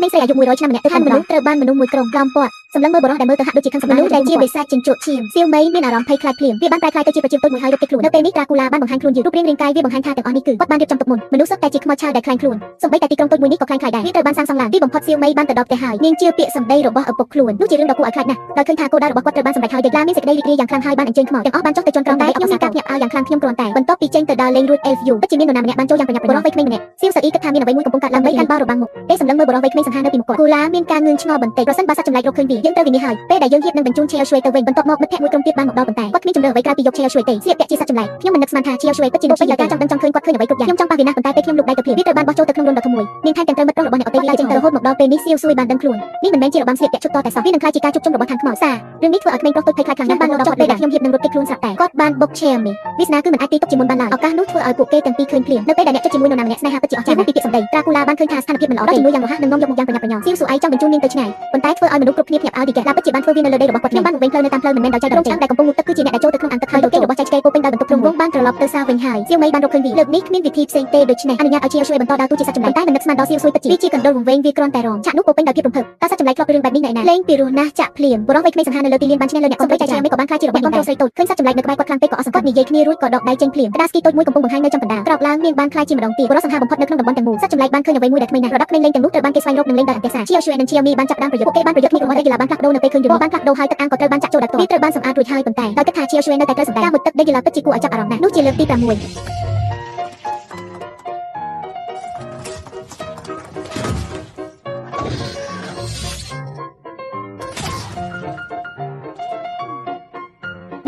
ក្មេងស្រីអាយុ100ឆ្នាំម្នាក់ទៅកាន់មនុស្សត្រូវបានមនុស្សមួយក្រុមក្រោមពណ៌សម្លឹងមើលបរិះដែលមើលទៅហាក់ដូចជាខឹងសម្បារមនុស្សដែលជាបិសាចចិញ្ចក់ឈាមសៀវមីមានអារម្មណ៍ភ័យខ្លាចភ្លាមវាបានប្រែក្លាយទៅជាប្រជាជនមួយហើយរត់គេចខ្លួននៅពេលនេះ Dracula បានបង្ហាញខ្លួនយឺតរូបរាងរាងកាយវាបង្ហាញថាទាំងអស់នេះគឺគាត់បានរៀបចំទុកមុនមនុស្សសុទ្ធតែជាខ្មោចឆៅដែលខ្លាញ់ខ្លួនសូម្បីតែទីក្រុងតូចមួយនេះក៏ខ្លាញ់ខ្លាយដែរវាត្រូវបានសាងសង់ឡើងទីបំផុតសៀវមីបានទៅដល់ផ្ទះហើយនាងជឿពាក្យសម្ដីរបស់ឪពុកខ្លួននោះជារឿងដ៏គួរឲ្យខ្លាចណាស់ដោយឃើញថាគោលដៅរបស់គាត់ត្រូវបានសម្រេចហើយដេកឡាមានសេចក្តីរីករាយយ៉ាងខ្លាំងហើយបានអញ្ជើញខ្មោចទាំងអស់បានចុះទៅជន់ក្រោមតែខ្ញុំមានការភ្ញាក់ផ្អើលយ៉ាងខ្លាំងខ្ញុំគ្រាន់តែបន្ទាប់ពីចេញទៅដើរលេងរួច Elf View ពិតជាមាននរណាម្នាក់បានចូលយ៉ាងប្រញាប់ប្រញាល់បរិះវ័យក្មេងម្នាក់សៀវសាអ៊ីគិតថាមានអ្វីមួយកំពុងកើតឡើងបីកាន់បោរបាំងមុខពេលសម្លឹងមើលបរិះវ័យក្មេងសង្ហានៅពីមុខគាត់គូឡាមានការងឿងឆ្ងល់បន្តិចប្រសិនបើសត្វចម្លែករកឃើញវាយើងត្រូវវិនិច្ឆ័យហើយពេលដែលយើងហៀបនឹងបញ្ជូន Chell Shui ទៅវិញបន្ទាប់មកមិត្តភក្តិមួយក្រុមទៀតបានមកដល់ប៉ុន្តែគាត់គ្មានជំរឿអ្វីក្រៅពីយក Chell Shui ទេស្លៀកពាក់ជាសត្វចម្លែកខ្ញុំមិននឹកស្មានថា Chell Shui ពិតជាដូចជាការចង់ដឹងចង់ឃើញគាត់ឃើញអ្វីគ្រប់យ៉ាងខ្ញុំចង់ប៉ះវាណាស់ប៉ុន្តែពេលខ្ញុំលុបដៃទៅភ្លាមវាត្រូវបានបោះចូលទៅក្នុងរន្ធដ៏ធំមួយនាងថែមទាំងត្រូវមិត្តប្រុសរបស់អ្នកអតីតចេញទៅរហូតមកដល់ពេលនេះសៀវស៊ុយបានដឹងខ្លួននេះមិនមែនជារបាំស្លៀកពាក់ឈុតតតែសោះវានឹងក្លាយជាការជួបជុំរបស់ខាងខ្មោចសារឿងនេះធ្វើឲ្យក្មេងប្រុសតូចភ័យខ្លាចខ្លាំងណាស់បានមកដល់ពេលដែលខ្ញុំហៀបនឹងរត់គេចខ្លួនស្រាប់តែគាត់បានបុក Chell នេះវាសនាគឺមិនអាចទីទុកជាមុនបានឡើយឱកាសនោះធ្វើឲ្យពួកគេទាំងពីរឃើញភ្លាមនៅពេលដែលអ្នកជិតជាមួយនរណាម្នាក់ស្នេហាពិតជាអស្ចារ្យពីពាក្យសម្ដី Dracula បានឃើញថាស្ថានភាពមិនល្អទេជំនួយយ៉ាងរហ័សនឹងនាំយកមកយ៉ាងប្រញាប់ប្រញាល់សៀវស៊ុយចង់បញ្ជូននាងទៅឆ្ងាយប៉ុន្តែធ្វើឲ្យមនុស្សគ្រប់គ្នាភ្ញាក់ផ្អើលទីកែឡាពិតជាបានធ្វើវានៅលើដីរបស់គាត់ខ្ញុំបានវិញផ្លូវនៅតាមផ្លូវមិនមែនដោយចៃដន្យទេដែលកំពុងងូតទឹកគឺជាអ្នកដែលចូលទៅក្នុងអាងទឹកហើយលោកគេរបស់ចៃឆ្កេពោពេញដោយបន្ទុកព្រំវងបានត្រឡប់ទៅសាវិញហើយសៀវមីបានរកឃើញវាលើកនេះគ្មានវិធីផ្សេងទេដូច្នេះអនុញ្ញាតឲ្យ Chell Shui បន្តដើរតួជាសត្វចម្លែកតែមិននឹកស្មានដល់សៀវស៊ុយពិតជាកណ្ដុរវង្វេងវាគ្រាន់តែរងឆាកនោះពោពេញដោយភាពរំភើបតើសត្វចម្លែកធ្លាប់រឿងបែបនេះណែណាលេងពីរោះណាស់ចាក់ភ្លាមបរិះវ័យក្មេងសង្ហានៅលើទីលានបានឈ្នះលើអ្នកកំពុងចែកចាយមេក៏បានខ្លាចជារបស់បងប្រុសស្រីតូចឃើញសត្វចម្លែកនៅក្បែរគាត់ខ្លាំងពេកក៏អស់សង្កត់និយាយគ្នារួចក៏ដកដៃចេញភ្លាមក្តារស្គីតូចមួយកំពុងបង្ហាញនៅចំកណ្ដាលក្រោកឡើងនាងបានខ្លាចជាម្ដងទៀតបរិះសង្ហាបំផុតនៅក្នុងតំបន់ទាំងមូលសត្វចម្លែកបានឃើញអ្វីមួយដែលថ្មីណាស់រดับក្មេងលេងទាំងនោះត្រូវបានគេស្វែងរកនិងលេងដោយអន្ទះសារ Chell Shui និង Chell Mi បានចាប់ផ្ដើមប្រយុទ្ធពួកគេបានប្រយុទ្ធគ្នារបស់ Dracula បានផ្លាស់ប្ដូរនៅពេលឃើញយន្តបានផ្លាស់ប្ដូរហើយទឹកអាងក៏ត្រូវបានចាក់ចូលដាក់ទោះវាត្រូវបានសម្អាតរួចហើយប៉ុន្តែដោយគិតថា Chell Shui នៅតែត្រូវសម្ដែងការមុតទឹក Dracula ពិតជាគួរឲ្យចាប់អារម្មណ៍ណាស់នោះជាលើកទី6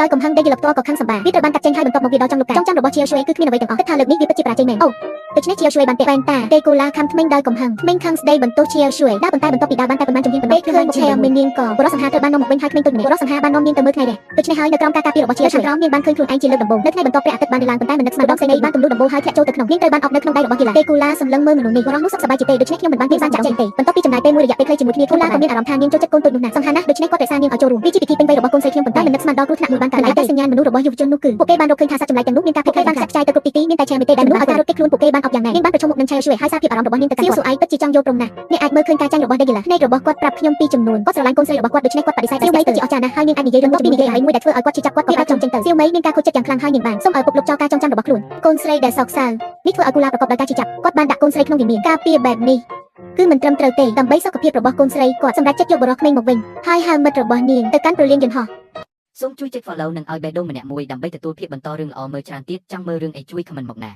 ដោយកំហឹង Dracula ផ្ទាល់ក៏ខឹងសម្បាវាត្រូវបានកាត់ចេញហើយបន្ទាប់មកវាដល់ចង់លុកកាចចង់របស់ Chell Shui គឺគ្មានអ្វីទាំងអស់គិតថាលើកនេះវាពិតជាបរាជ័យមែនអូដូច្នេះ Chell Shui បានពាក់វ៉ែនតា Dracula ខំថ្មិញដោយកំហឹងថ្មិញខឹងស្ដីបន្ទោស Chell Shui ដើរប៉ុន្តែបន្ទាប់ពីដើរបានតែប៉ុន្មានជំហានប៉ុណ្ណោះឃើញ Chell មាននាងក៏បរិះសង្ហាត្រូវបាននាំមកវិញហើយក្មេងតូចម្នាក់បរិះសង្ហាបាននាំនាងទៅមើលថ្ងៃរះដូច្នេះហើយនៅក្រោមការការពាររបស់ Chell Shui ក្រោមនាងបានឃើញខ្លួនឯងជាលើកដំបូងនៅថ្ងៃបន្ទាប់ព្រះអាទិត្យបានឡើងប៉ុន្តែមិននឹកស្មានដល់សេនីបានទម្លុះដំបូលហើយធ្លាក់ចូលទៅក្នុងនាងត្រូវបានអប់នៅក្នុងដៃរបស់ Dracula សម្លឹងមើលមនុស្សនេះបរិះនោះសុខសប្បាយជាទេដូច្នេះខ្ញុំមិនបានបានចាក់ចេញទេបន្ទាប់ពីចំណាយពេលមួយរយៈពេលខ្លីជាមួយគ្នា Dracula ក៏មានអារម្មណ៍ថានាងចូលចិត្តកូនតូចនោះណាស់សំខាន់ណាស់ដូច្នេះគាត់រក្សានាងឲ្យចូលរួមវាជាពិធីពេញវ័យរបស់កូនស្រីខ្ញុំប៉ុន្តែមិននឹកស្មានដល់គ្រោះថ្នាក់មួយបានកើតឡើងតែសញ្ញាណមនុស្សរបស់យុវជននោះគឺពួកគេបានរកឃើញថាសត្វចម្លែកទាំងនោះមានការភ័យខ្លាចបានខ្សែខ្ចាយទៅគ្រប់ទីមានតែ Chell មេទេដែលមនុស្សឲ្យការរត់គេចខ្លួនពួកគេបានអប់យ៉ាងណានាងបានប្រឈមមុខនឹង Chell Shui ហើយសារភាពអារម្មណ៍របស់នាងទៅកាន់គាត់សៀវស៊ុយពិតជាចង់យកព្រំណាស់អ្នកអាចមើលឃើញការចាញ់របស់ Dracula ភ្នែករបស់គាត់ប្រាប់ខ្ញុំពីចំនួនគាត់ស្រឡាញ់កូនស្រីរបស់គាត់ដូច្នេះគាត់បដិសេធសៀវមីពិតជាអស្ចារ្យណាស់ហើយនាងអាចនិយាយរឿងនោះពីនិយាយអ្វីមួយដែលធ្វើឲ្យគាត់ជឿចាប់គាត់ក៏អាចចង់ចេញទៅសៀវមីមានការខូចចិត្តយ៉ាងខ្លាំងហើយនាងបានសូមឲ្យពុកលុបចោលការចងចាំរបស់ខ្លួនកូនស្រីដែលសោកសៅនេះធ្វើឲ្យគូឡាប្រកបដោយការជឿចាប់គាត់បានដាក់កូនស្រីក្នុងវិមានការពារបែបនេះគឺមិនត្រឹមត្រូវទេដើម្បីសុខភាពរបស់កូនស្រីគាត់សម្រាប់ចិត្តយកបរិះក្មេងមកវិញហើយហៅមិត្តរបស់នាងទៅកាន់ព្រលានយន្តហោះសូមជួយចុច follow និងឲ្យបេះដូងម្នាក់មួយដើម្បីទទួលភាពបន្តរឿងល្អមើលច្រើនទៀតចង់មើលរឿងអីជួយ comment មកណា